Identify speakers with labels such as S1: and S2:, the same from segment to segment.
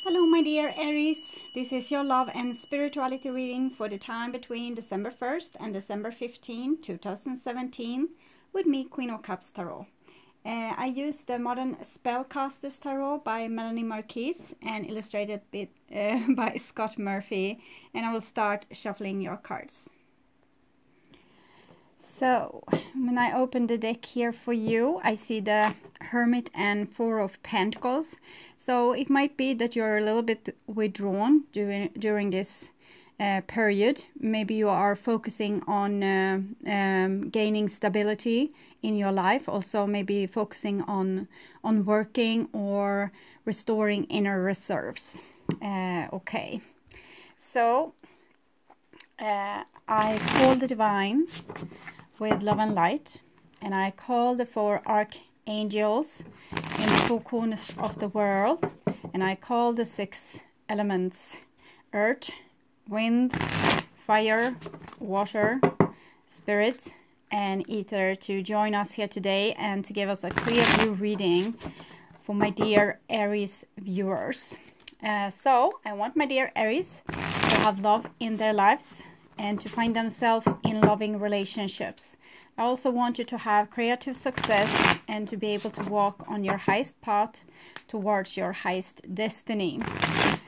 S1: Hello my dear Aries, this is your love and spirituality reading for the time between December 1st and December 15, 2017 with me, Queen of Cups Tarot. I use the Modern Spellcasters Tarot by Melanie Marquise and illustrated by Scott Murphy, and I will start shuffling your cards. So, when I open the deck here for you, I see the Hermit and Four of Pentacles. So it might be that you're a little bit withdrawn during this period. Maybe you are focusing on gaining stability in your life. Also maybe focusing on working or restoring inner reserves. Okay, so I call the Divine with love and light, and I call the four archangels in the four corners of the world, and I call the six elements: earth, wind, fire, water, spirit, and ether, to join us here today and to give us a clear view reading for my dear Aries viewers. So I want my dear Aries to have love in their lives and to find themselves in loving relationships. I also want you to have creative success and to be able to walk on your highest path towards your highest destiny.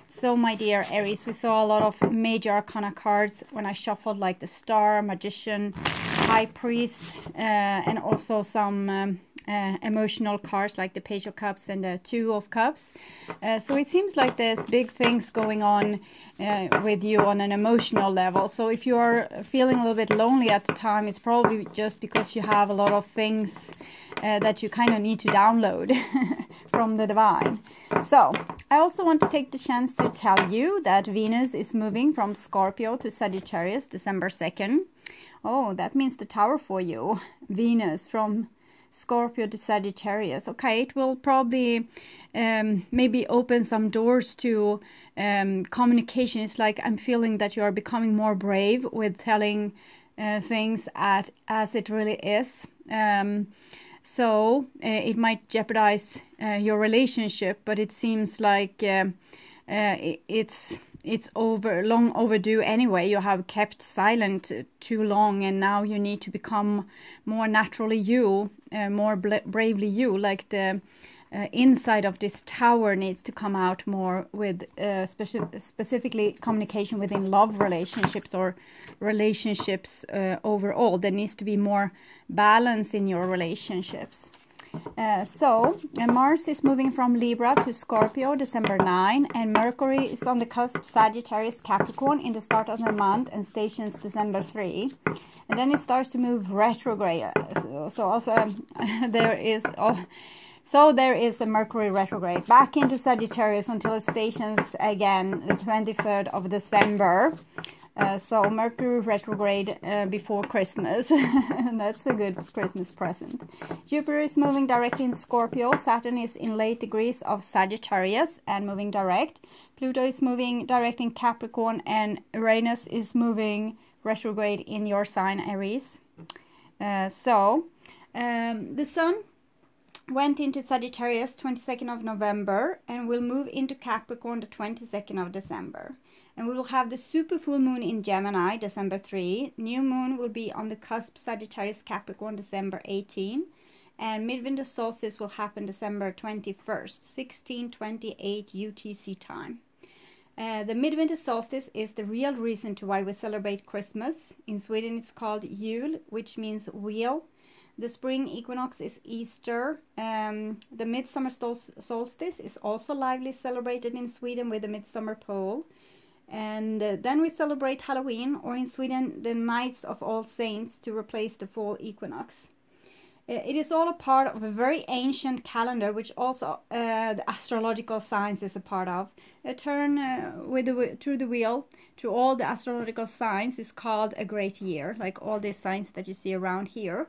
S1: So my dear Aries, we saw a lot of major arcana cards when I shuffled, like the Star, Magician, High Priest, and also some emotional cards like the Page of Cups and the Two of Cups. So it seems like there's big things going on with you on an emotional level. So if you are feeling a little bit lonely at the time, it's probably just because you have a lot of things that you kind of need to download from the Divine. So I also want to take the chance to tell you that Venus is moving from Scorpio to Sagittarius December 2nd. Oh, that means the Tower for you. Venus from Scorpio to Sagittarius. Okay, it will probably maybe open some doors to communication. It's like I'm feeling that you are becoming more brave with telling things as it really is. So it might jeopardize your relationship, but it seems like it's long overdue anyway. You have kept silent too long, and now you need to become more naturally you, more bravely you. Like the inside of this tower needs to come out more with specifically communication within love relationships or relationships overall. There needs to be more balance in your relationships. So Mars is moving from Libra to Scorpio December 9, and Mercury is on the cusp Sagittarius Capricorn in the start of the month and stations December 3, and then it starts to move retrograde. So also there is a Mercury retrograde back into Sagittarius until it stations again the 23rd of December. So Mercury retrograde before Christmas. That's a good Christmas present. Jupiter is moving directly in Scorpio. Saturn is in late degrees of Sagittarius and moving direct. Pluto is moving direct in Capricorn, and Uranus is moving retrograde in your sign, Aries. The Sun went into Sagittarius 22nd of November and will move into Capricorn the 22nd of December. And we will have the super full moon in Gemini December 3. New moon will be on the cusp Sagittarius Capricorn December 18. And midwinter solstice will happen December 21st, 1628 UTC time. The midwinter solstice is the real reason to why we celebrate Christmas. In Sweden it's called Jul, which means wheel. The spring equinox is Easter. The midsummer solstice is also lively celebrated in Sweden with the midsummer pole. And then we celebrate Halloween, or in Sweden the Nights of All Saints, to replace the fall equinox. It is all a part of a very ancient calendar, which also the astrological science is a part of. A turn through the wheel to all the astrological signs is called a great year, like all these signs that you see around here.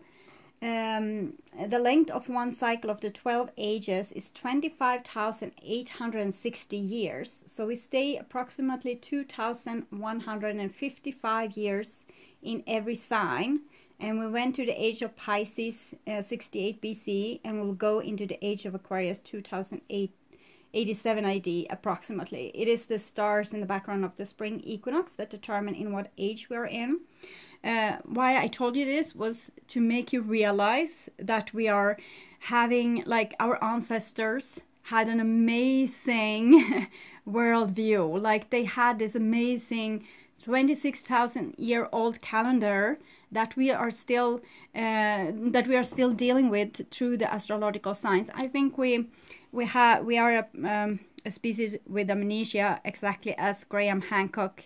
S1: The length of one cycle of the 12 ages is 25,860 years. So we stay approximately 2,155 years in every sign. And we went to the age of Pisces, 68 BC, and we'll go into the age of Aquarius, 2008 87 AD approximately. It is the stars in the background of the spring equinox that determine in what age we are in. Why I told you this was to make you realize that we are having, like, our ancestors had an amazing worldview. Like, they had this amazing 26,000-year-old calendar that we are still dealing with through the astrological signs. I think we are a species with amnesia, exactly as Graham Hancock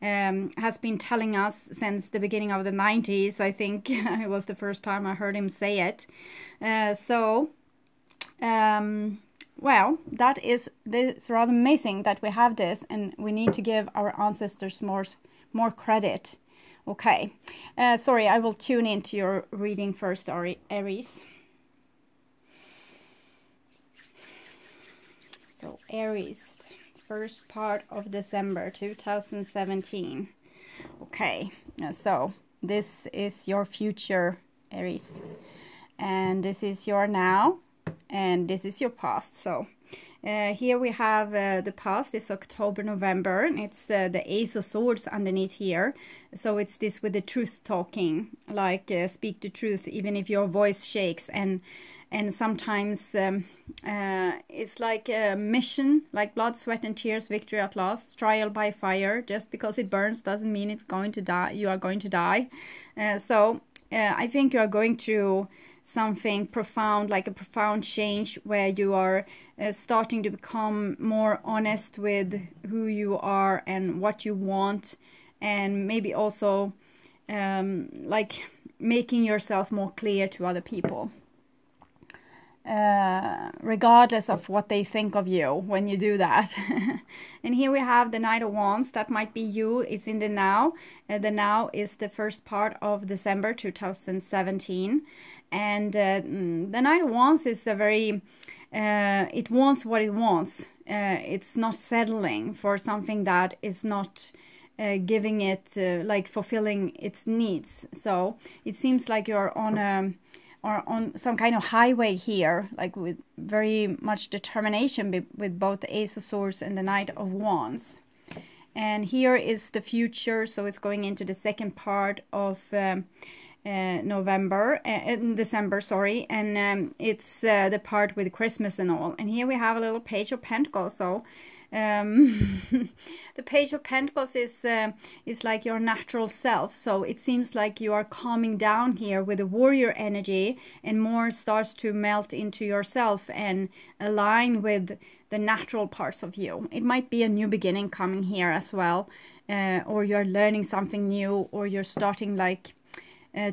S1: has been telling us since the beginning of the 90s. I think it was the first time I heard him say it. Well, this rather amazing that we have this, and we need to give our ancestors more credit. Okay, sorry, I will tune into your reading first, Aries. So Aries, first part of December 2017. Okay, so this is your future, Aries, and this is your now, and this is your past. So here we have the past is October, November, and it's the Ace of Swords underneath here. So it's this with the truth talking, like speak the truth even if your voice shakes, and sometimes it's like a mission, like blood, sweat and tears, victory at last, trial by fire. Just because it burns doesn't mean it's going to die. You are going to die. So I think you are going through something profound, like a profound change, where you are starting to become more honest with who you are and what you want, and maybe also like making yourself more clear to other people, regardless of what they think of you when you do that. And here we have the Knight of Wands. That might be you. It's in the now. The now is the first part of December 2017. And the Knight of Wands is a very, it wants what it wants. It's not settling for something that is not giving it, like fulfilling its needs. So it seems like you're on some kind of highway here, like with very much determination with both the Ace of Swords and the Knight of Wands. And here is the future, so it's going into the second part of December, sorry, and it's the part with Christmas and all. And here we have a little Page of Pentacles. So the Page of Pentacles is like your natural self. So it seems like you are calming down here with the warrior energy, and more starts to melt into yourself and align with the natural parts of you. It might be a new beginning coming here as well, or you're learning something new, or you're starting like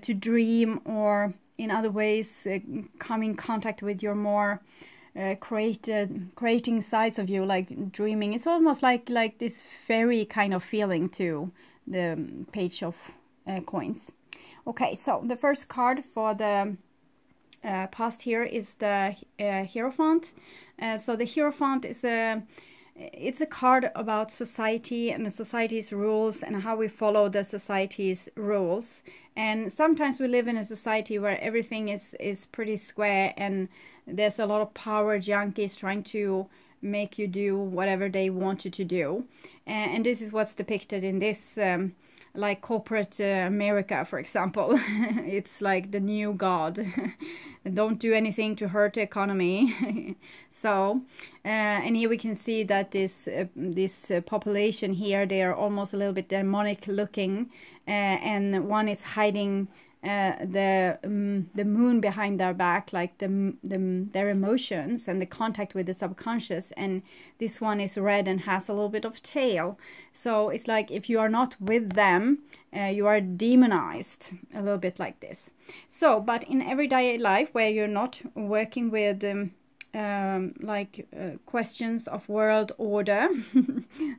S1: to dream, or in other ways come in contact with your more creating sides of you, like dreaming. It's almost like this fairy kind of feeling to the Page of Coins. Okay, so the first card for the past here is the Hierophant. So the Hierophant is it's a card about society and the society's rules and how we follow the society's rules. And sometimes we live in a society where everything is pretty square, and there's a lot of power junkies trying to make you do whatever they want you to do. And this is what's depicted in this, like corporate America, for example. It's like the new god. Don't do anything to hurt the economy. So, and here we can see that this population here, they are almost a little bit demonic looking, and one is hiding the moon behind their back, like their emotions and the contact with the subconscious, and this one is red and has a little bit of tail. So it's like if you are not with them, you are demonized, a little bit like this. So, but in everyday life where you're not working with questions of world order,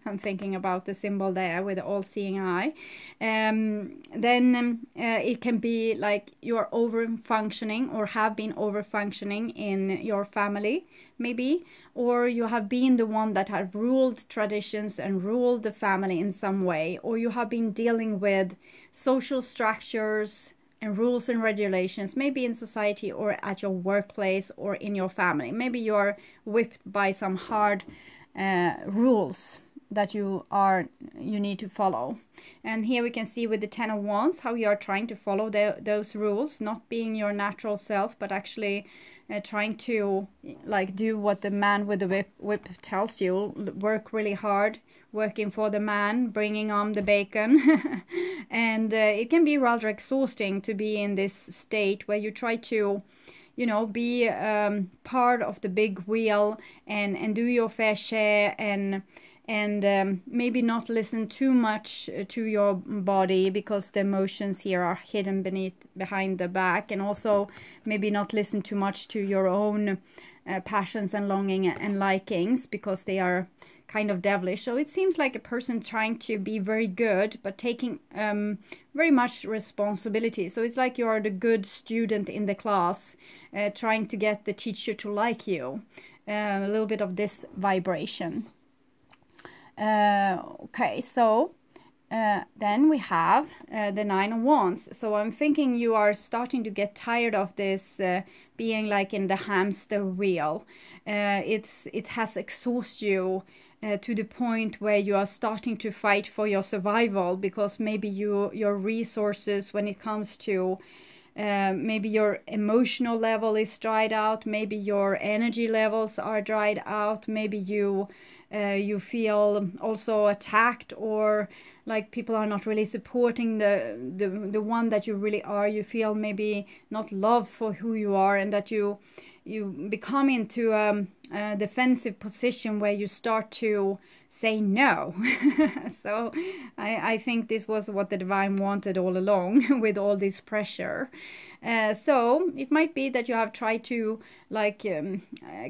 S1: I'm thinking about the symbol there with the all-seeing eye, then it can be like you're over-functioning or have been over-functioning in your family, maybe, or you have been the one that have ruled traditions and ruled the family in some way, or you have been dealing with social structures and rules and regulations, maybe in society or at your workplace or in your family. Maybe you're whipped by some hard rules that you need to follow. And here we can see with the Ten of Wands how you are trying to follow those rules, not being your natural self, but actually trying to like do what the man with the whip tells you. Work really hard, working for the man, bringing on the bacon. And it can be rather exhausting to be in this state where you try to, you know, be part of the big wheel and do your fair share, and maybe not listen too much to your body, because the emotions here are hidden behind the back, and also maybe not listen too much to your own passions and longing and likings, because they are kind of devilish. So it seems like a person trying to be very good, but taking very much responsibility. So it's like you're the good student in the class, trying to get the teacher to like you. A little bit of this vibration. Okay, so then we have the Nine of Wands. So I'm thinking you are starting to get tired of this being like in the hamster wheel. It has exhausted you to the point where you are starting to fight for your survival, because maybe your resources when it comes to maybe your emotional level is dried out, maybe your energy levels are dried out, maybe you feel also attacked, or like people are not really supporting the one that you really are. You feel maybe not loved for who you are, and that you become into a defensive position where you start to say no. So I think this was what the divine wanted all along with all this pressure. So it might be that you have tried to like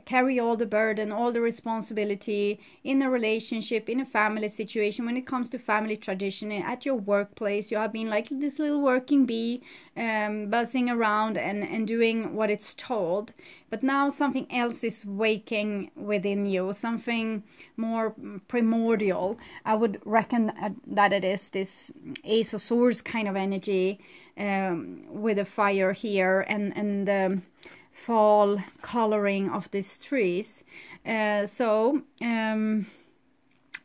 S1: carry all the burden, all the responsibility in a relationship, in a family situation, when it comes to family tradition, at your workplace. You have been like this little working bee, buzzing around and doing what it's told. But now something else is waking within you, something more primordial. I would reckon that it is this Ace of Swords kind of energy, with a fire here and the fall coloring of these trees. So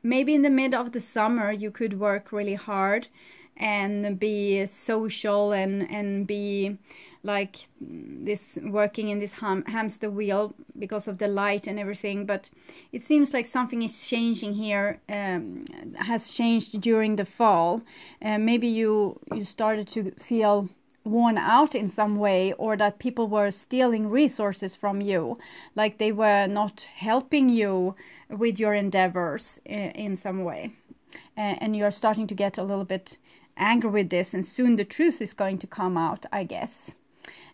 S1: maybe in the mid of the summer you could work really hard and be social and be like this, working in this hamster wheel because of the light and everything. But it seems like something is changing here, has changed during the fall. Maybe you started to feel worn out in some way, or that people were stealing resources from you, like they were not helping you with your endeavors in some way. And you're starting to get a little bit angry with this, and soon the truth is going to come out, I guess.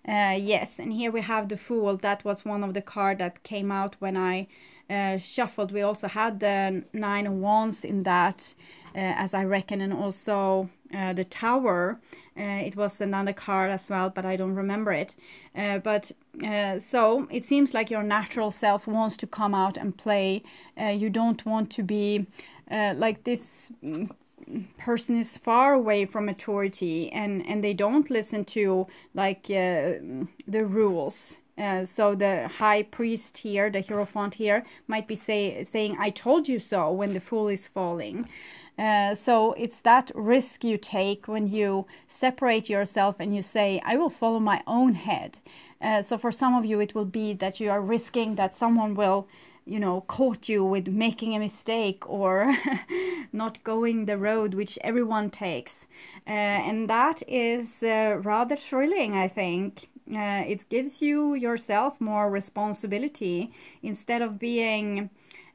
S1: Yes, and here we have the Fool. That was one of the cards that came out when I shuffled. We also had the Nine of Wands in that, as I reckon, and also the Tower. It was another card as well, but I don't remember it. So it seems like your natural self wants to come out and play. You don't want to be like this person is far away from authority, and they don't listen to like the rules. So the high priest here, the Hierophant here, might be saying I told you so when the Fool is falling. So it's that risk you take when you separate yourself and you say I will follow my own head. So for some of you it will be that you are risking that someone will, you know, caught you with making a mistake or not going the road which everyone takes. And that is rather thrilling, I think. It gives you yourself more responsibility. Instead of being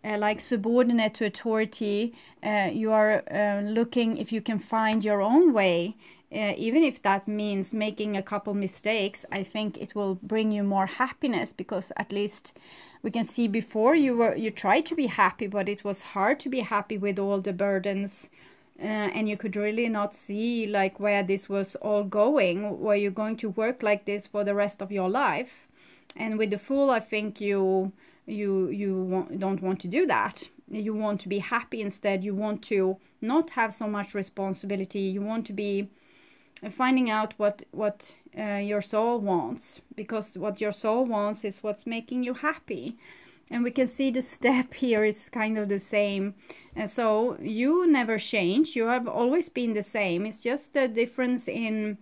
S1: like subordinate to authority, you are looking if you can find your own way. Even if that means making a couple mistakes, I think it will bring you more happiness, because at least we can see before you tried to be happy, but it was hard to be happy with all the burdens, and you could really not see like where this was all going. Were you going to work like this for the rest of your life? And with the Fool, I think you don't want to do that. You want to be happy instead. You want to not have so much responsibility. You want to be finding out what your soul wants, because what your soul wants is what's making you happy. And we can see the step here, it's kind of the same. And so you never change, you have always been the same. It's just the difference in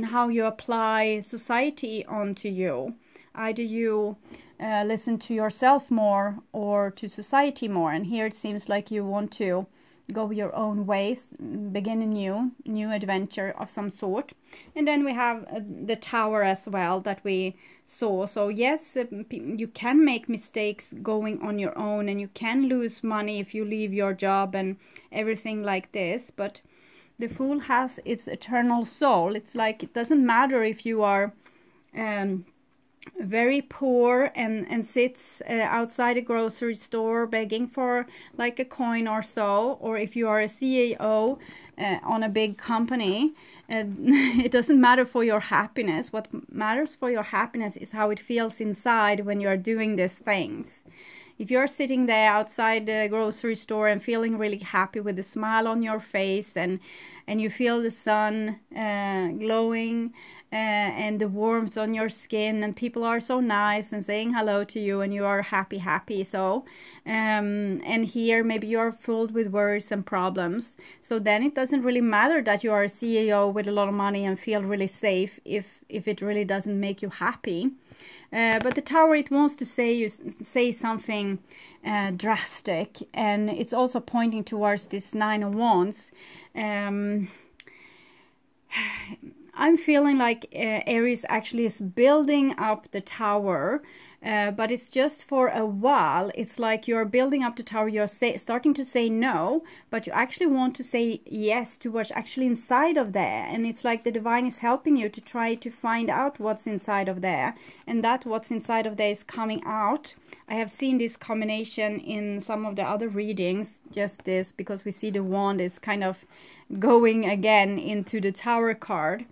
S1: how you apply society onto you. Either you listen to yourself more or to society more. And here it seems like you want to go your own ways, begin a new adventure of some sort. And then we have the Tower as well that we saw. So yes, you can make mistakes going on your own, and you can lose money if you leave your job and everything like this. But the Fool has its eternal soul. It's like, it doesn't matter if you are very poor and sits outside a grocery store begging for like a coin or so, or if you are a CEO on a big company. It doesn't matter for your happiness. What matters for your happiness is how it feels inside when you are doing these things. If you're sitting there outside the grocery store and feeling really happy with a smile on your face, and you feel the sun glowing and the warmth on your skin, and people are so nice and saying hello to you, and you are happy. So and here maybe you're filled with worries and problems. So then it doesn't really matter that you are a CEO with a lot of money and feel really safe if it really doesn't make you happy. But the Tower, it wants to say something drastic, and it's also pointing towards this Nine of Wands. I'm feeling like Aries actually is building up the Tower, but it's just for a while. It's like you're building up the Tower, you're starting to say no, but you actually want to say yes to what's actually inside of there. And it's like the Divine is helping you to try to find out what's inside of there, and that what's inside of there is coming out. I have seen this combination in some of the other readings, just this, because we see the wand is kind of going again into the Tower card.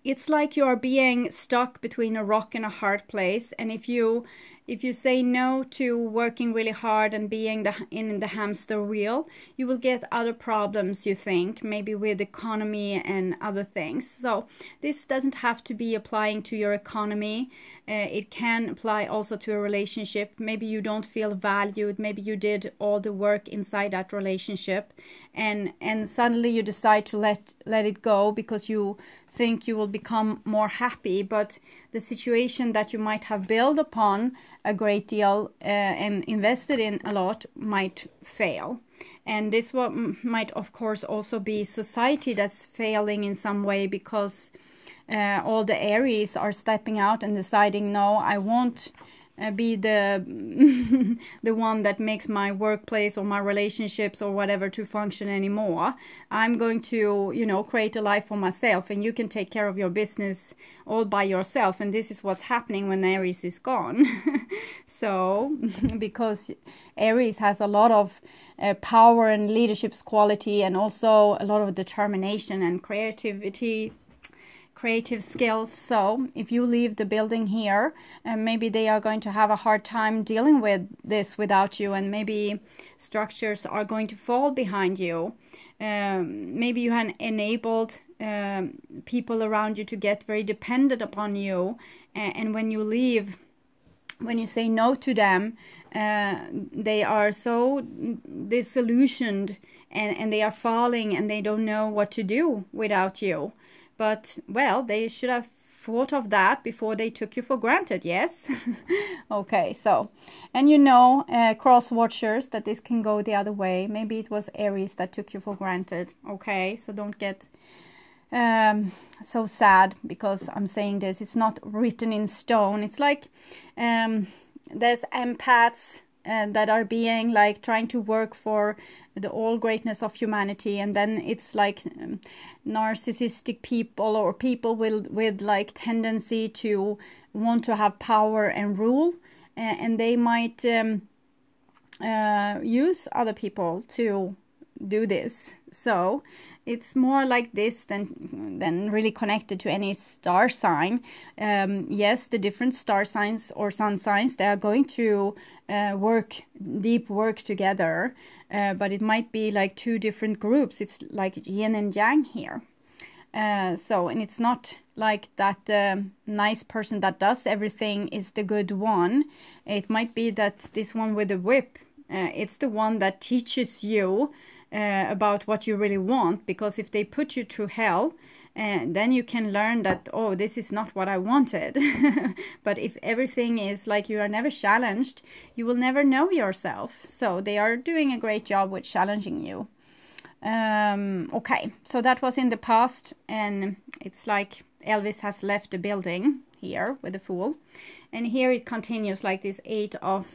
S1: It's like you're being stuck between a rock and a hard place, and if you say no to working really hard and being in the hamster wheel, you will get other problems, you think, maybe with economy and other things. So this doesn't have to be applying to your economy. It can apply also to a relationship. Maybe you don't feel valued. Maybe you did all the work inside that relationship, and suddenly you decide to let it go because you think you will become more happy, but the situation that you might have built upon a great deal and invested in a lot might fail. And this might of course also be society that's failing in some way, because all the Aries are stepping out and deciding, no, I won't be the the one that makes my workplace or my relationships or whatever to function anymore. I'm going to, you know, create a life for myself, and you can take care of your business all by yourself. And this is what's happening when Aries is gone. So because Aries has a lot of power and leadership quality, and also a lot of determination and creative skills. So if you leave the building here, maybe they are going to have a hard time dealing with this without you, and maybe structures are going to fall behind you. Maybe you have enabled people around you to get very dependent upon you, and when you leave, when you say no to them, they are so disillusioned, and they are falling, and they don't know what to do without you. But, well, they should have thought of that before they took you for granted, yes? Okay, so, and you know, cross watchers, that this can go the other way. Maybe it was Aries that took you for granted, okay? So don't get so sad because I'm saying this. It's not written in stone. It's like there's empaths that are being like trying to work for the all greatness of humanity, and then it's like narcissistic people, or people with like tendency to want to have power and rule, and they might use other people to do this. So it's more like this than really connected to any star sign. Yes, the different star signs or sun signs, they are going to deep work together, but it might be like two different groups. It's like yin and yang here. And it's not like that nice person that does everything is the good one. It might be that this one with the whip, it's the one that teaches you about what you really want, because if they put you through hell, then you can learn that, oh, this is not what I wanted. But if everything is like you are never challenged, you will never know yourself. So they are doing a great job with challenging you. Okay, so that was in the past, and it's like Elvis has left the building here with the Fool, and here it continues like this 8 of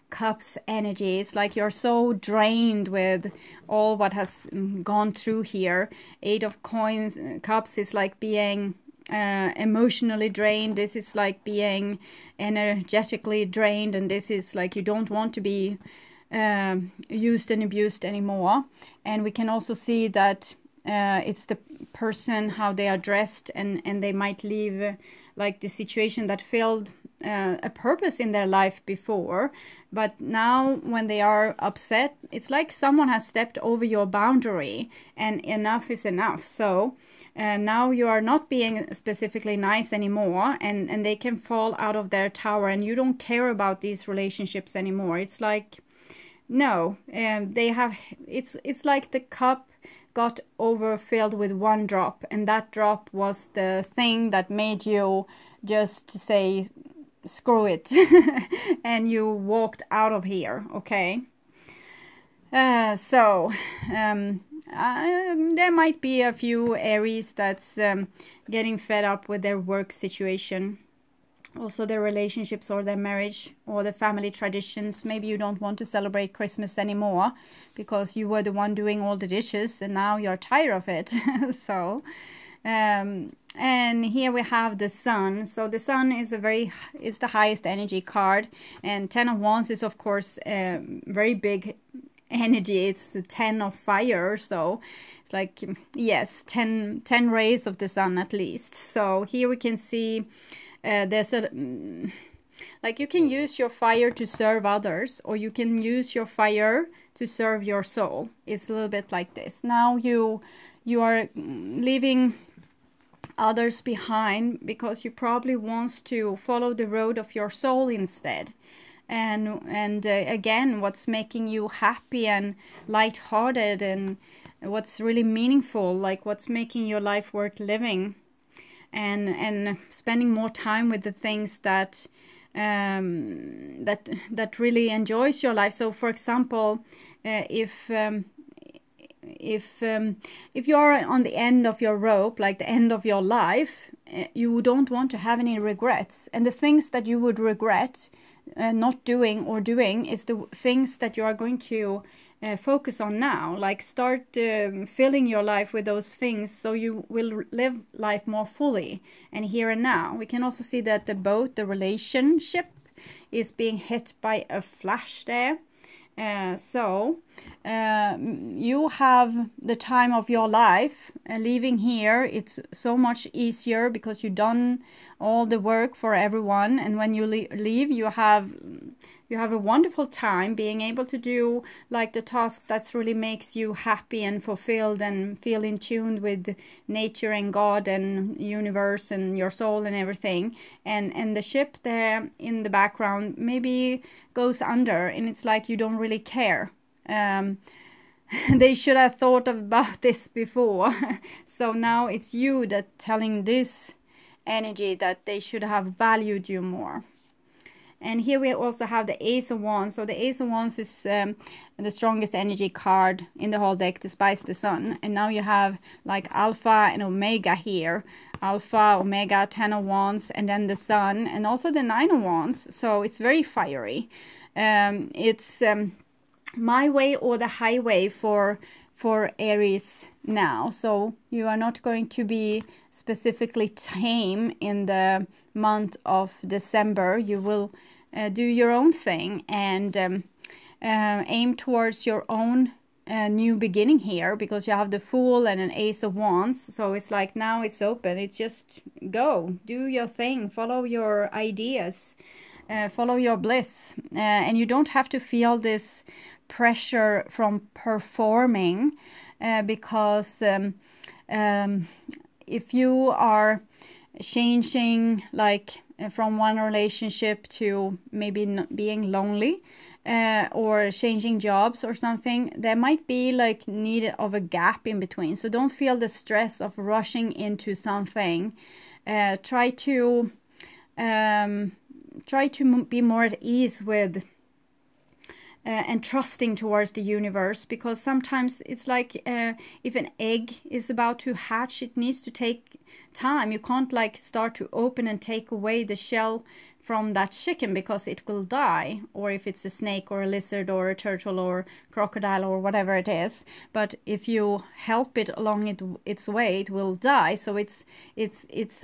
S1: Cups energy. It's like you're so drained with all what has gone through here. 8 of Cups is like being emotionally drained. This is like being energetically drained, and this is like you don't want to be used and abused anymore. And we can also see that it's the person, how they are dressed, and they might leave like the situation that filled a purpose in their life before, but now when they are upset, it's like someone has stepped over your boundary, and enough is enough. So now you are not being specifically nice anymore, and they can fall out of their tower, and you don't care about these relationships anymore. It's like, no, they have, it's like the cup got overfilled with one drop, and that drop was the thing that made you just say screw it and you walked out of here. Okay, so there might be a few Aries that's getting fed up with their work situation, also their relationships or their marriage or the family traditions. Maybe you don't want to celebrate Christmas anymore because you were the one doing all the dishes and now you're tired of it. So and here we have the Sun. So the Sun is it's the highest energy card, and 10 of Wands is of course very big energy. It's the 10 of fire, so it's like, yes, 10 rays of the Sun at least. So here we can see there's a like you can use your fire to serve others, or you can use your fire to serve your soul. It's a little bit like this. Now you are leaving others behind because you probably want to follow the road of your soul instead. And again, what's making you happy and lighthearted, and what's really meaningful, like what's making your life worth living, and spending more time with the things that that really enjoys your life. So for example, if you're on the end of your rope, like the end of your life, you don't want to have any regrets, and the things that you would regret not doing or doing is the things that you are going to focus on now. Like start filling your life with those things, so you will live life more fully and here and now. We can also see that the relationship is being hit by a flash there. So you have the time of your life, leaving here. It's so much easier because you've done all the work for everyone, and when you leave, you have a wonderful time being able to do like the task that really makes you happy and fulfilled and feel in tune with nature and God and universe and your soul and everything. And the ship there in the background maybe goes under, and it's like you don't really care. They should have thought about this before. So now it's you that telling this energy that they should have valued you more. And here we also have the Ace of Wands. So the Ace of Wands is the strongest energy card in the whole deck, despite the Sun. And now you have like Alpha and Omega here. Alpha, Omega, 10 of Wands, and then the Sun, and also the 9 of Wands. So it's very fiery. It's my way or the highway for Aries now. So you are not going to be specifically tame in the month of December. You will do your own thing and aim towards your own a new beginning here, because you have the Fool and an Ace of Wands. So it's like now it's open. It's just go, do your thing, follow your ideas, follow your bliss. And you don't have to feel this pressure from performing, because if you are changing like from one relationship to maybe being lonely, or changing jobs or something, there might be like need of a gap in between. So don't feel the stress of rushing into something. Try to be more at ease with and trusting towards the universe, because sometimes it's like if an egg is about to hatch, it needs to take time. You can't like start to open and take away the shell from that chicken, because it will die, or if it's a snake or a lizard or a turtle or crocodile or whatever it is. But if you help it along its way, it will die. So it's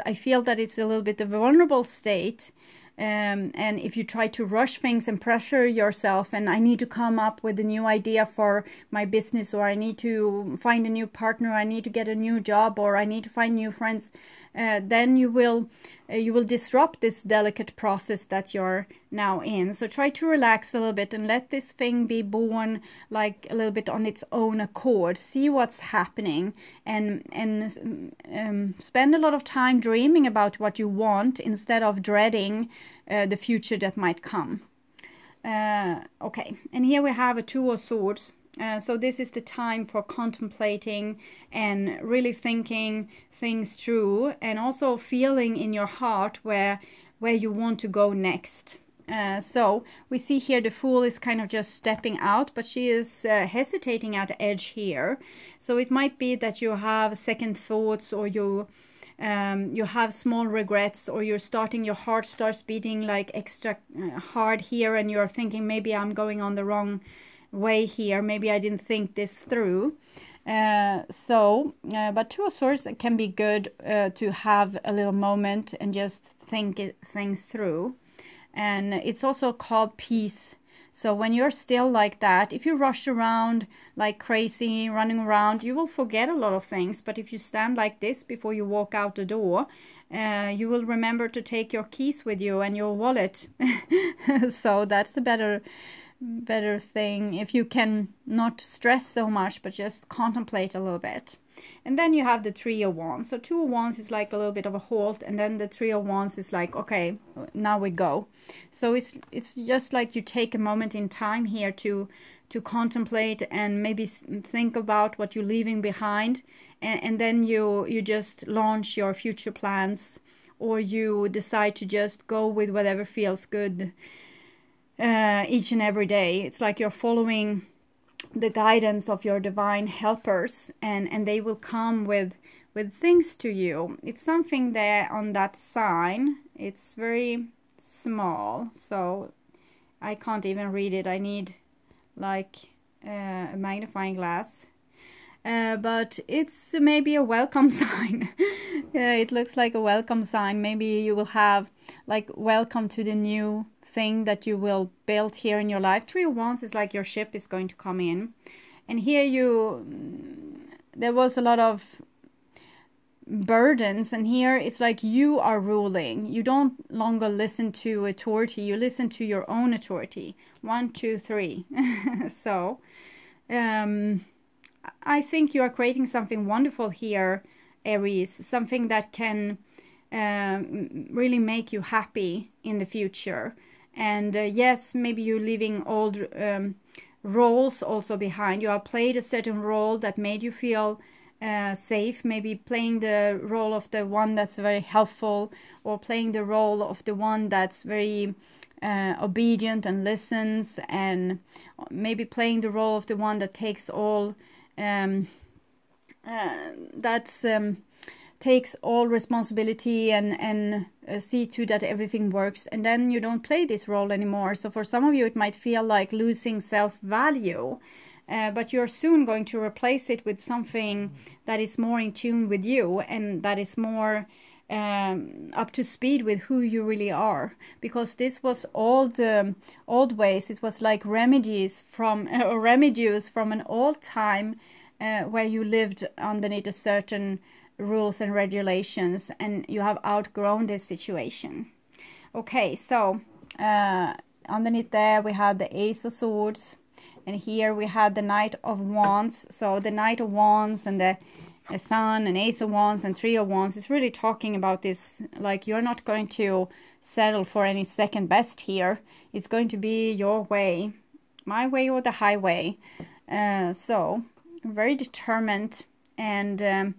S1: I feel that it's a little bit of a vulnerable state. And if you try to rush things and pressure yourself, and I need to come up with a new idea for my business, or I need to find a new partner, I need to get a new job, or I need to find new friends, then you will disrupt this delicate process that you're now in. So try to relax a little bit and let this thing be born like a little bit on its own accord. See what's happening, and spend a lot of time dreaming about what you want instead of dreading the future that might come. Okay, and here we have a Two of Swords. So this is the time for contemplating and really thinking things through, and also feeling in your heart where you want to go next. So we see here the Fool is kind of just stepping out, but she is hesitating at the edge here. So it might be that you have second thoughts, or you have small regrets, or your heart starts beating like extra hard here, and you're thinking, maybe I'm going on the wrong way here, maybe I didn't think this through. But Two of Swords can be good to have a little moment and just think things through. And it's also called peace. So when you're still like that, if you rush around like crazy, running around, you will forget a lot of things. But if you stand like this before you walk out the door, you will remember to take your keys with you and your wallet. So that's a better thing, if you can not stress so much but just contemplate a little bit. And then you have the Three of Wands. So Two of Wands is like a little bit of a halt, and then the Three of Wands is like, okay, now we go. So it's just like you take a moment in time here to contemplate and maybe think about what you're leaving behind, and then you just launch your future plans, or you decide to just go with whatever feels good each and every day. It's like you're following the guidance of your divine helpers, and they will come with things to you. It's something there on that sign. It's very small, so I can't even read it. I need like a magnifying glass. But it's maybe a welcome sign. Yeah, it looks like a welcome sign. Maybe you will have like welcome to the new thing that you will build here in your life. Three of Wands is like your ship is going to come in, and here there was a lot of burdens, and here it's like you are ruling. You don't longer listen to authority, you listen to your own authority. 1, 2, 3. So I think you are creating something wonderful here, Aries, something that can really make you happy in the future. And yes, maybe you're leaving old roles also behind. You have played a certain role that made you feel safe, maybe playing the role of the one that's very helpful, or playing the role of the one that's very obedient and listens, and maybe playing the role of the one that takes all takes all responsibility and see to that everything works, and then you don't play this role anymore. So for some of you it might feel like losing self-value, but you're soon going to replace it with something that is more in tune with you, and that is more up to speed with who you really are, because this was old ways. It was like remedies from remedies from an old time where you lived underneath a certain rules and regulations, and you have outgrown this situation. Okay, so underneath there we had the Ace of Swords, and here we had the Knight of Wands. So the Knight of Wands and the Sun and Ace of Wands and Three of Wands is really talking about this, like you're not going to settle for any second best here. It's going to be your way, my way or the highway. So very determined, and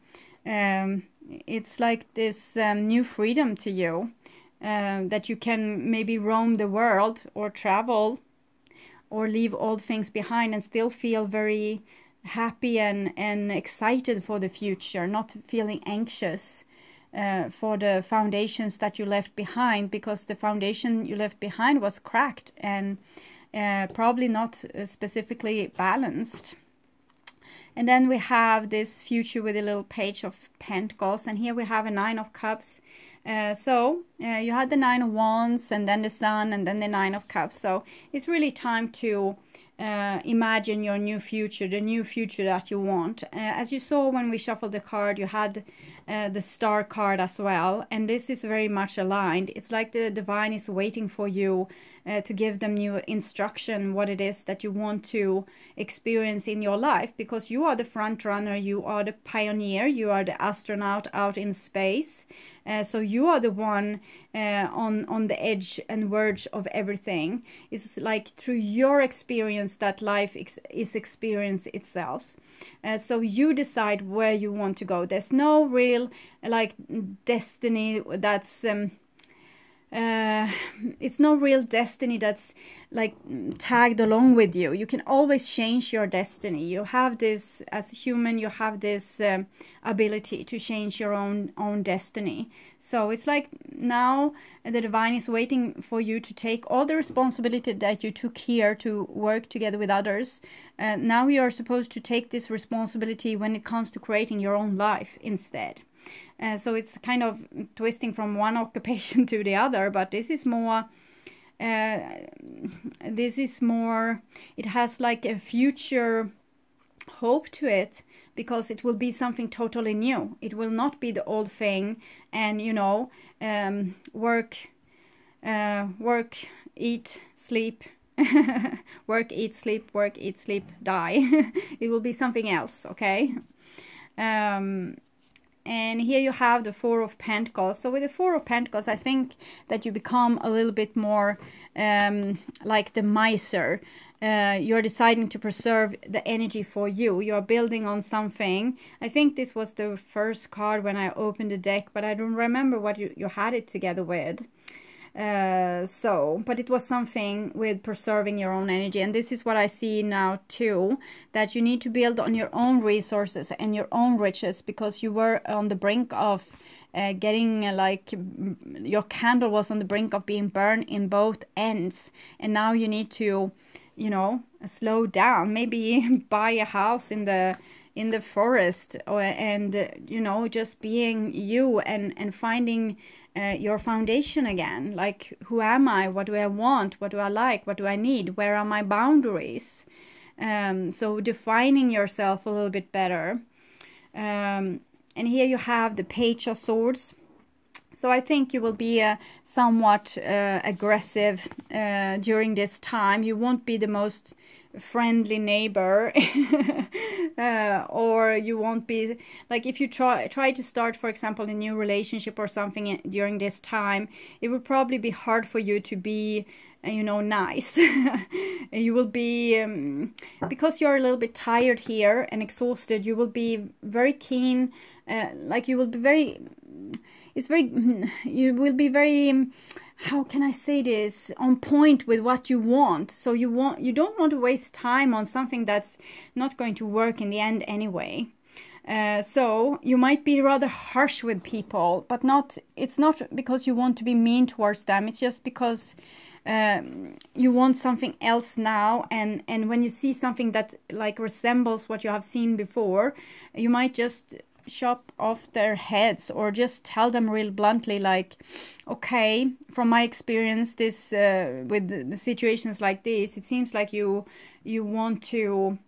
S1: it's like this new freedom to you, that you can maybe roam the world or travel or leave old things behind and still feel very happy and excited for the future, not feeling anxious for the foundations that you left behind, because the foundation you left behind was cracked and probably not specifically balanced. And then we have this future with a little Page of Pentacles, and here we have a Nine of Cups. So you had the Nine of Wands, and then the Sun, and then the Nine of Cups. So it's really time to imagine your new future, the new future that you want. As you saw when we shuffled the card, you had the Star card as well, and this is very much aligned. It's like the divine is waiting for you to give them new instruction, what it is that you want to experience in your life, because you are the front runner, you are the pioneer, you are the astronaut out in space. So you are the one on the edge and verge of everything. It's like through your experience that life is experience itself. So you decide where you want to go. There's no real like destiny that's it's no real destiny that's like tagged along with you. You can always change your destiny. You have this, as a human, you have this ability to change your own destiny. So it's like now the divine is waiting for you to take all the responsibility that you took here to work together with others. Now you are supposed to take this responsibility when it comes to creating your own life instead. So it's kind of twisting from one occupation to the other, but this is more, it has like a future hope to it, because it will be something totally new. It will not be the old thing, and you know, work, eat, sleep, work, eat, sleep, work, eat, sleep, die. It will be something else, okay? And here you have the Four of Pentacles. So with the Four of Pentacles, I think that you become a little bit more like the miser. You're deciding to preserve the energy for you. You're building on something. I think this was the first card when I opened the deck, but I don't remember what you had it together with. But it was something with preserving your own energy, and this is what I see now too, that you need to build on your own resources and your own riches, because you were on the brink of getting like your candle was on the brink of being burned in both ends, and now you need to, you know, slow down, maybe buy a house in the forest, and you know, just being you and finding your foundation again. Like, who am I? What do I want? What do I like? What do I need? Where are my boundaries? So defining yourself a little bit better. And here you have the Page of Swords. So I think you will be somewhat aggressive during this time. You won't be the most friendly neighbor, or you won't be like, if you try to start, for example, a new relationship or something during this time, it will probably be hard for you to be you know, nice. You will be because you're a little bit tired here and exhausted, you will be very keen, like you will be very, you will be very, how can I say this, on point with what you want. So you don't want to waste time on something that's not going to work in the end anyway. So you might be rather harsh with people, but it's not because you want to be mean towards them. It's just because you want something else now, and when you see something that like resembles what you have seen before, you might just chop off their heads, or just tell them real bluntly, like, okay, from my experience, this with the situations like this, it seems like you want to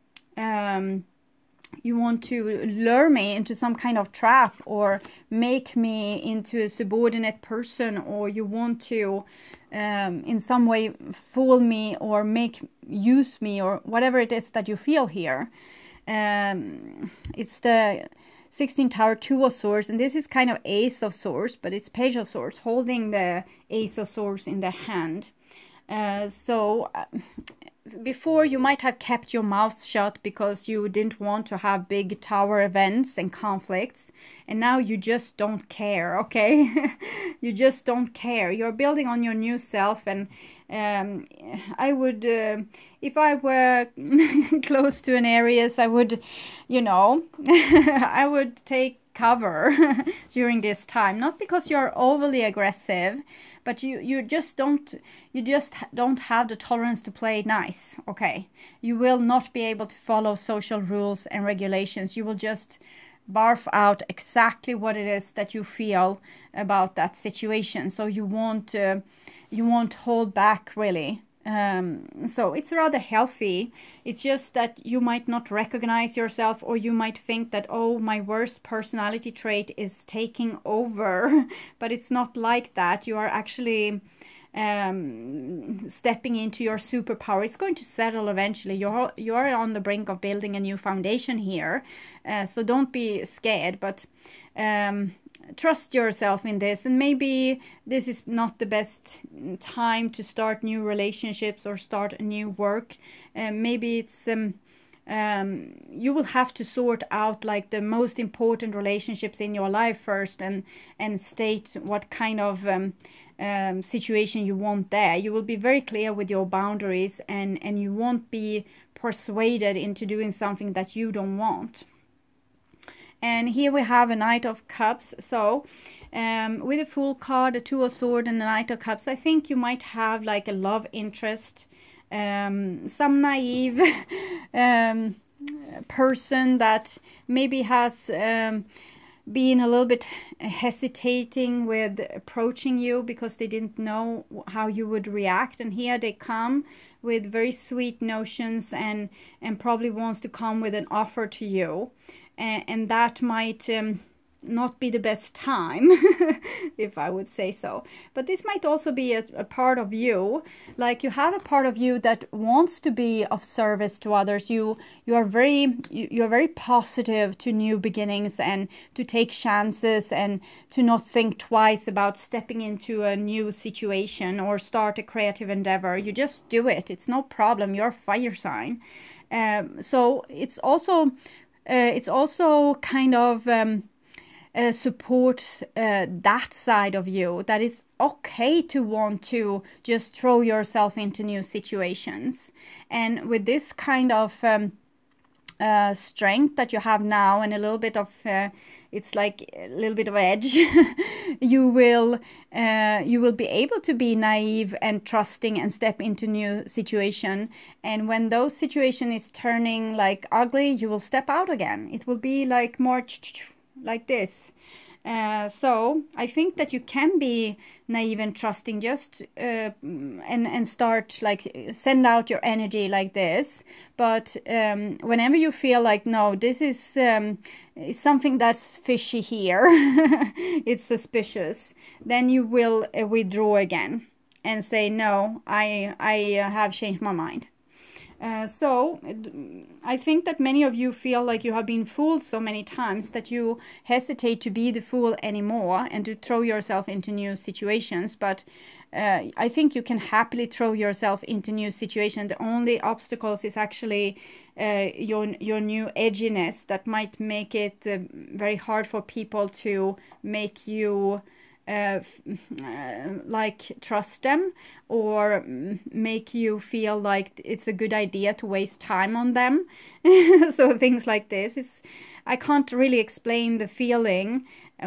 S1: lure me into some kind of trap, or make me into a subordinate person, or you want to in some way fool me, or use me, or whatever it is that you feel here. It's the 16th tower, 2 of swords, and this is kind of Ace of swords, but it's Page of swords holding the Ace of swords in the hand. Before, you might have kept your mouth shut because you didn't want to have big tower events and conflicts, and now you just don't care, okay? You just don't care. You're building on your new self, and I would, if I were close to an Aries, I would, you know, I would take cover during this time, not because you're overly aggressive, but you just don't have the tolerance to play nice, okay? You will not be able to follow social rules and regulations. You will just barf out exactly what it is that you feel about that situation. So you won't hold back, really. So it's rather healthy. It's just that you might not recognize yourself, or you might think that, oh, my worst personality trait is taking over. But it's not like that. You are actually stepping into your superpower. It's going to settle eventually. You're on the brink of building a new foundation here. So don't be scared, but trust yourself in this. And maybe this is not the best time to start new relationships or start new work. Maybe it's you will have to sort out like the most important relationships in your life first, and state what kind of situation you want there. You will be very clear with your boundaries, and you won't be persuaded into doing something that you don't want. And here we have a Knight of Cups. So with a Fool card, a 2 of Swords, and a Knight of Cups, I think you might have like a love interest, some naive person that maybe has been a little bit hesitating with approaching you because they didn't know how you would react. And here they come with very sweet notions, and probably wants to come with an offer to you. And that might not be the best time, if I would say so. But this might also be a part of you, like you have a part of you that wants to be of service to others. You are very positive to new beginnings, and to take chances, and to not think twice about stepping into a new situation or start a creative endeavor. You just do it. It's no problem. You're a fire sign. So it's also kind of supports that side of you, that it's okay to want to just throw yourself into new situations. And with this kind of strength that you have now, and a little bit of it's like a little bit of edge, you will be able to be naive and trusting and step into new situation. And when those situation is turning like ugly, you will step out again. It will be like more like this. So I think that you can be naive and trusting, just and start like send out your energy like this. But whenever you feel like, no, this is it's something that's fishy here, it's suspicious, then you will withdraw again and say, no, I have changed my mind. So I think that many of you feel like you have been fooled so many times that you hesitate to be the fool anymore and to throw yourself into new situations. But I think you can happily throw yourself into new situations. The only obstacles is actually your new edginess that might make it very hard for people to make you like trust them, or make you feel like it's a good idea to waste time on them. So things like this, I can't really explain the feeling,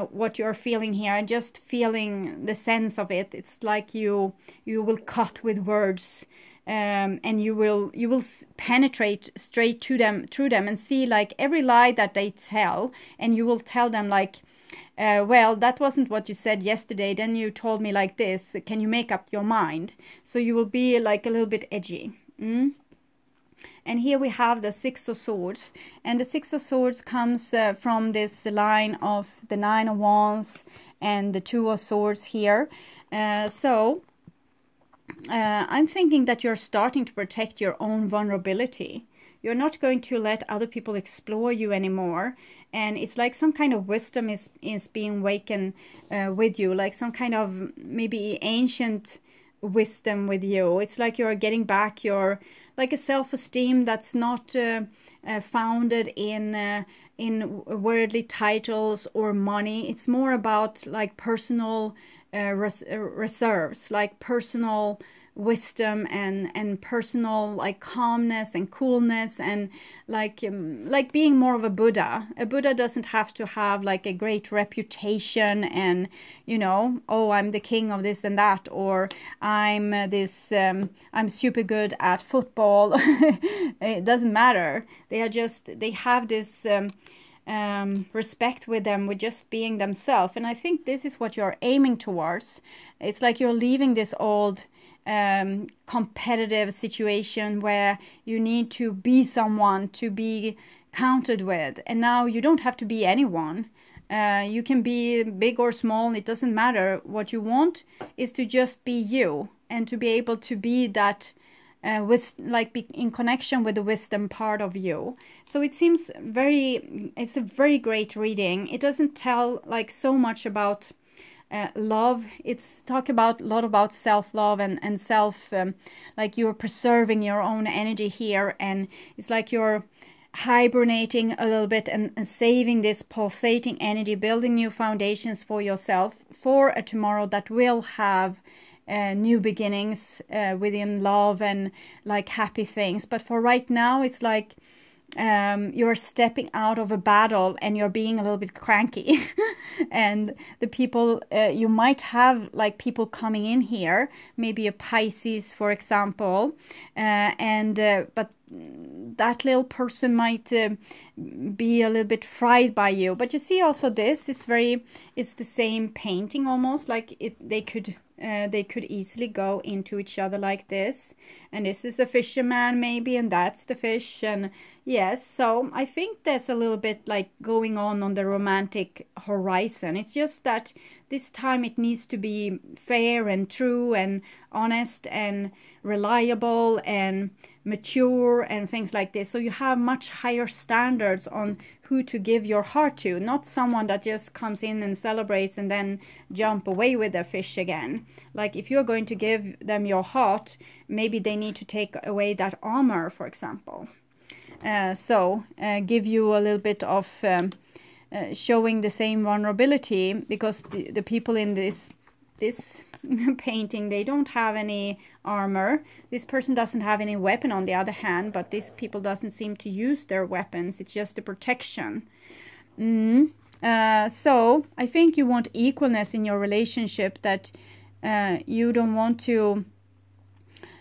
S1: what you're feeling here. I'm just feeling the sense of it. It's like you will cut with words and you will penetrate straight to them, through them, and see like every lie that they tell, and you will tell them like, well, that wasn't what you said yesterday, then you told me like this, can you make up your mind? So you will be like a little bit edgy. And here we have the Six of Swords, and the Six of Swords comes from this line of the Nine of Wands and the Two of Swords here. So I'm thinking that you're starting to protect your own vulnerability. You're not going to let other people explore you anymore. And it's like some kind of wisdom is being awakened with you, like some kind of maybe ancient wisdom with you. It's like you're getting back your, like a self-esteem that's not founded in worldly titles or money. It's more about like personal reserves, like personal wisdom and personal like calmness and coolness, and like being more of a Buddha. A Buddha doesn't have to have like a great reputation and, you know, oh, I'm the king of this and that, or I'm I'm super good at football. It doesn't matter. They have this respect with them, with just being themselves. And I think this is what you're aiming towards. It's like you're leaving this old competitive situation where you need to be someone to be counted with, and now you don't have to be anyone. You can be big or small, it doesn't matter. What you want is to just be you, and to be able to be that be in connection with the wisdom part of you. So it seems it's a very great reading. It doesn't tell like so much about love. It's talk about a lot about self-love and self, like you're preserving your own energy here, and it's like you're hibernating a little bit and saving this pulsating energy, building new foundations for yourself for a tomorrow that will have new beginnings within love and like happy things. But for right now, it's like you're stepping out of a battle and you're being a little bit cranky. And the people, you might have like people coming in here, maybe a Pisces, for example, but that little person might be a little bit fried by you. But you see also this, it's the same painting almost, like they could easily go into each other like this. And this is the fisherman maybe, and that's the fish. And yes, so I think there's a little bit like going on the romantic horizon. It's just that this time it needs to be fair and true and honest and reliable and mature and things like this. So you have much higher standards on who to give your heart to, not someone that just comes in and celebrates and then jump away with their fish again. Like if you're going to give them your heart, maybe they need to take away that armor, for example. Give you a little bit of showing the same vulnerability, because the people in this painting, they don't have any armor. This person doesn't have any weapon on the other hand, but these people doesn't seem to use their weapons. It's just a protection. So I think you want equalness in your relationship, that you don't want to,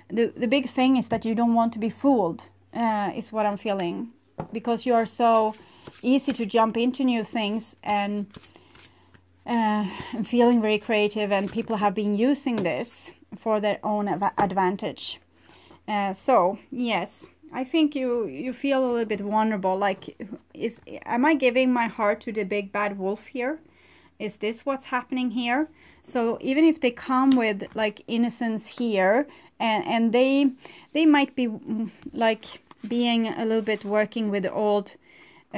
S1: the big thing is that you don't want to be fooled, is what I'm feeling, because you are so easy to jump into new things and feeling very creative, and people have been using this for their own advantage. So yes, I think you feel a little bit vulnerable. Like, am I giving my heart to the big bad wolf here? Is this what's happening here? So even if they come with like innocence here, and they might be like being a little bit working with the old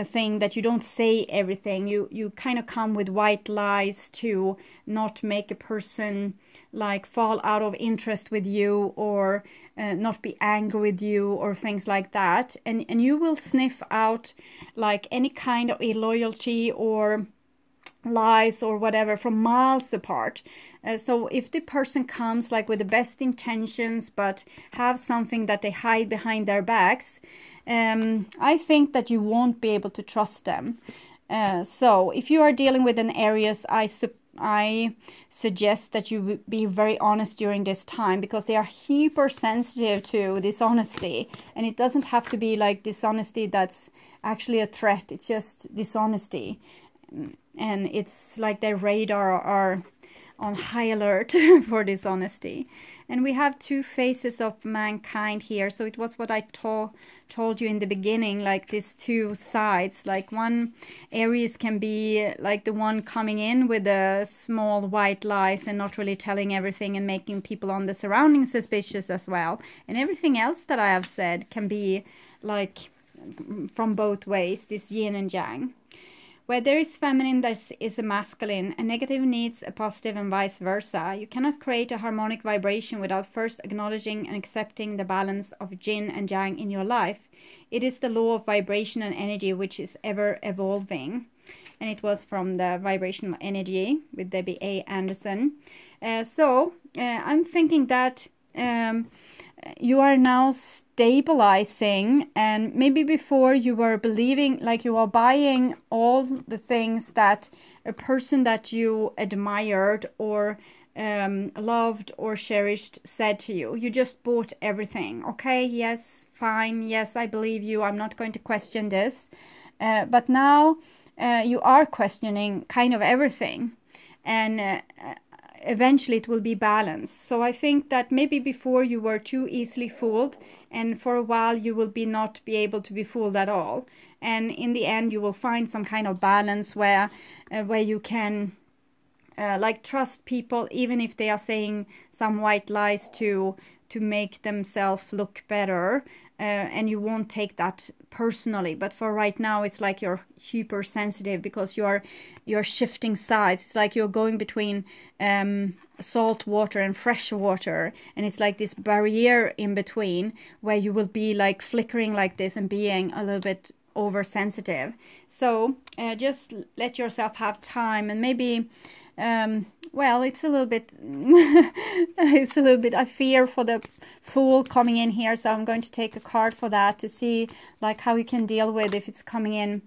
S1: thing that you don't say everything. You kind of come with white lies to not make a person like fall out of interest with you, or not be angry with you, or things like that. And you will sniff out like any kind of illoyalty or lies or whatever from miles apart. So if the person comes like with the best intentions but have something that they hide behind their backs, I think that you won't be able to trust them. So if you are dealing with an Aries, I I suggest that you be very honest during this time, because they are hypersensitive to dishonesty. And it doesn't have to be like dishonesty that's actually a threat. It's just dishonesty. And it's like their radar are on high alert for dishonesty. And we have two faces of mankind here. So it was what I told you in the beginning, like these two sides. Like one Aries can be like the one coming in with the small white lies and not really telling everything and making people on the surroundings suspicious as well. And everything else that I have said can be like from both ways, this yin and yang. Where there is feminine, there is a masculine. A negative needs a positive and vice versa. You cannot create a harmonic vibration without first acknowledging and accepting the balance of yin and yang in your life. It is the law of vibration and energy which is ever evolving. And it was from the Vibrational Energy with Debbie A. Anderson. I'm thinking that you are now stabilizing, and maybe before you were believing, like you are buying all the things that a person that you admired or loved or cherished said to you. You just bought everything. Okay, yes, fine, yes, I believe you, I'm not going to question this. But now you are questioning kind of everything, and eventually it will be balanced. So I think that maybe before you were too easily fooled, and for a while you will not be able to be fooled at all. And in the end you will find some kind of balance where you can like trust people, even if they are saying some white lies to make themselves look better. And you won't take that personally. But for right now, it's like you're hypersensitive because you're shifting sides. It's like you're going between salt water and fresh water, and it's like this barrier in between where you will be like flickering like this and being a little bit oversensitive. So just let yourself have time, and maybe well, it's a little bit I fear for the Fool coming in here, so I'm going to take a card for that to see like how you can deal with if it's coming in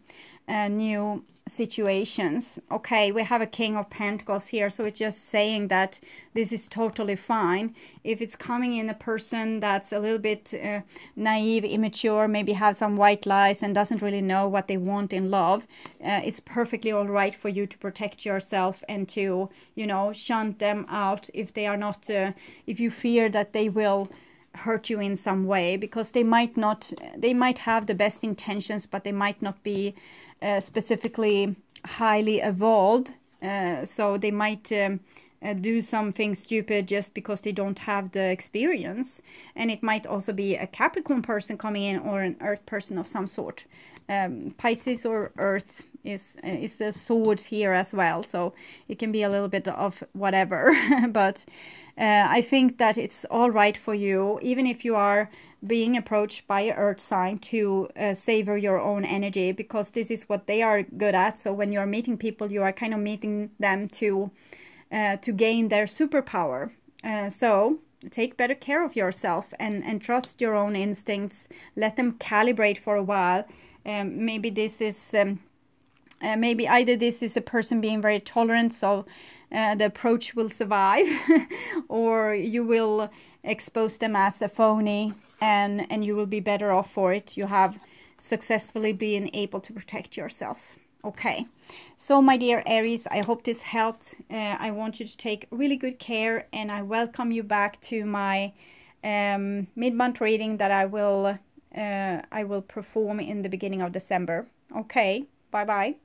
S1: new situations. Okay, we have a King of Pentacles here, so it's just saying that this is totally fine. If it's coming in a person that's a little bit naive, immature, maybe have some white lies and doesn't really know what they want in love, it's perfectly all right for you to protect yourself and to, you know, shunt them out if they are not, if you fear that they will hurt you in some way, because they might have the best intentions, but they might not be specifically highly evolved, so they might do something stupid just because they don't have the experience. And it might also be a Capricorn person coming in, or an Earth person of some sort. Pisces or Earth is a sword here as well, so it can be a little bit of whatever. But I think that it's all right for you, even if you are being approached by an earth sign, to savor your own energy, because this is what they are good at. So when you're meeting people, you are kind of meeting them to gain their superpower. So take better care of yourself and trust your own instincts. Let them calibrate for a while. Maybe this is maybe either this is a person being very tolerant, so the approach will survive, or you will expose them as a phony, and you will be better off for it. You have successfully been able to protect yourself. Okay, so my dear Aries, I hope this helped. I want you to take really good care, and I welcome you back to my mid-month reading that I will perform in the beginning of December. Okay, bye bye.